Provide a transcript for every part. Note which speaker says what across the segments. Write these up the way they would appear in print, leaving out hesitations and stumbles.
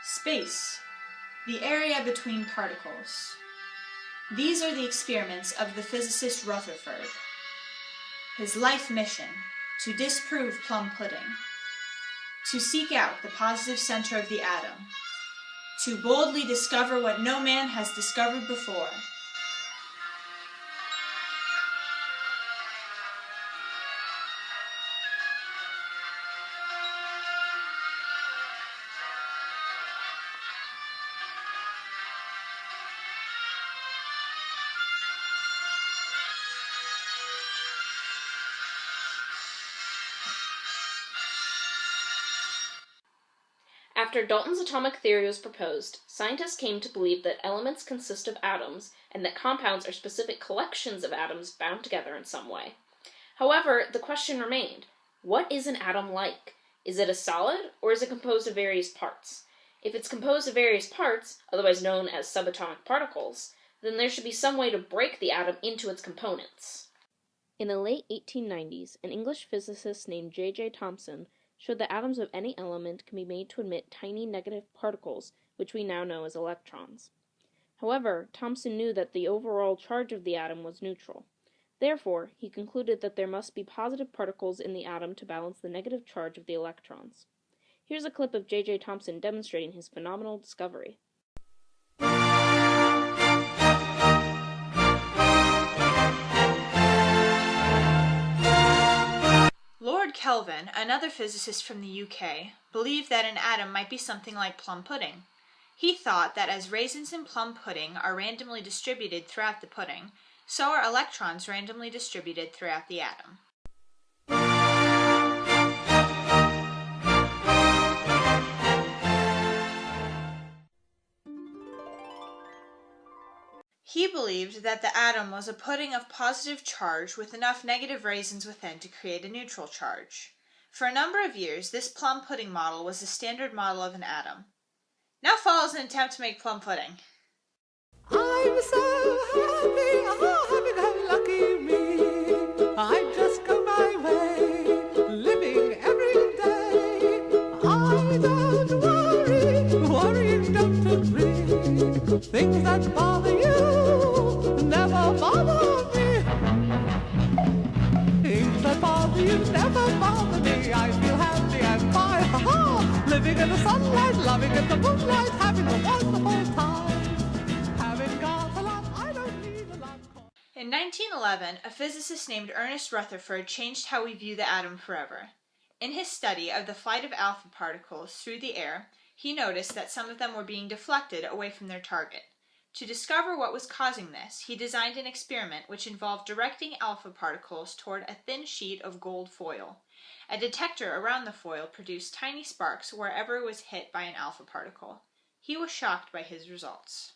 Speaker 1: Space, the area between particles. These are the experiments of the physicist Rutherford. His life mission, to disprove plum pudding, to seek out the positive center of the atom, to boldly discover what no man has discovered before.
Speaker 2: After Dalton's atomic theory was proposed, scientists came to believe that elements consist of atoms and that compounds are specific collections of atoms bound together in some way. However, the question remained, what is an atom like? Is it a solid, or is it composed of various parts? If it's composed of various parts, otherwise known as subatomic particles, then there should be some way to break the atom into its components. In the late 1890s, an English physicist named J.J. Thomson showed that atoms of any element can be made to emit tiny negative particles, which we now know as electrons. However, Thomson knew that the overall charge of the atom was neutral. Therefore, he concluded that there must be positive particles in the atom to balance the negative charge of the electrons. Here's a clip of J.J. Thomson demonstrating his phenomenal discovery.
Speaker 1: Lord Kelvin, another physicist from the UK, believed that an atom might be something like plum pudding. He thought that as raisins in plum pudding are randomly distributed throughout the pudding, so are electrons randomly distributed throughout the atom. He believed that the atom was a pudding of positive charge with enough negative raisins within to create a neutral charge. For a number of years, this plum pudding model was the standard model of an atom. Now follows an attempt to make plum pudding.
Speaker 3: I'm so happy, oh, lucky me. I just go my way, living every day. I don't worry, don't agree. Things that bother you never bother me. Things that bother you never bother me. I feel happy and fine, ha-ha. Living in the sunlight, loving in the moonlight, having a wonderful time.
Speaker 1: In 1911, a physicist named Ernest Rutherford changed how we view the atom forever. In his study of the flight of alpha particles through the air, he noticed that some of them were being deflected away from their target. To discover what was causing this, he designed an experiment which involved directing alpha particles toward a thin sheet of gold foil. A detector around the foil produced tiny sparks wherever it was hit by an alpha particle. He was shocked by his results.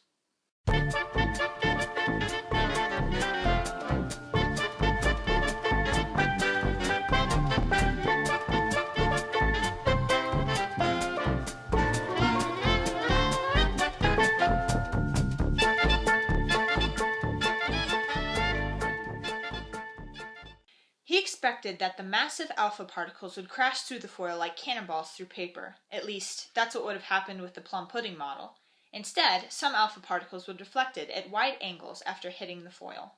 Speaker 1: He expected that the massive alpha particles would crash through the foil like cannonballs through paper. At least, that's what would have happened with the plum pudding model. Instead, some alpha particles were deflected at wide angles after hitting the foil.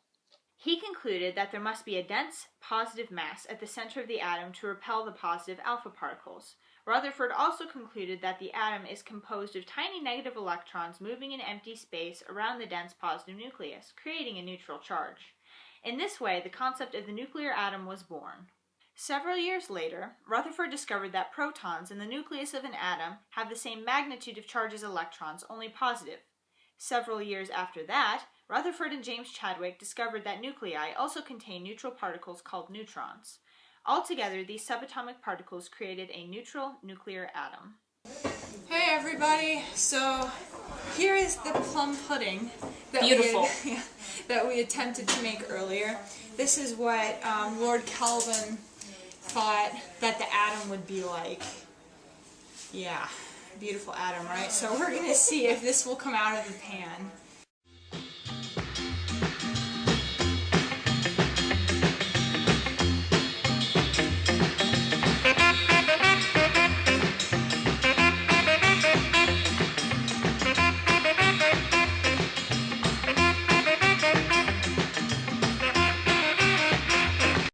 Speaker 1: He concluded that there must be a dense, positive mass at the center of the atom to repel the positive alpha particles. Rutherford also concluded that the atom is composed of tiny negative electrons moving in empty space around the dense positive nucleus, creating a neutral charge. In this way, the concept of the nuclear atom was born. Several years later, Rutherford discovered that protons in the nucleus of an atom have the same magnitude of charge as electrons, only positive. Several years after that, Rutherford and James Chadwick discovered that nuclei also contain neutral particles called neutrons. Altogether, these subatomic particles created a neutral nuclear atom. Hey everybody! So here is the plum pudding that we attempted to make earlier. This is what Lord Kelvin thought that the atom would be like. Yeah, beautiful atom, right? So we're going to see if this will come out of the pan.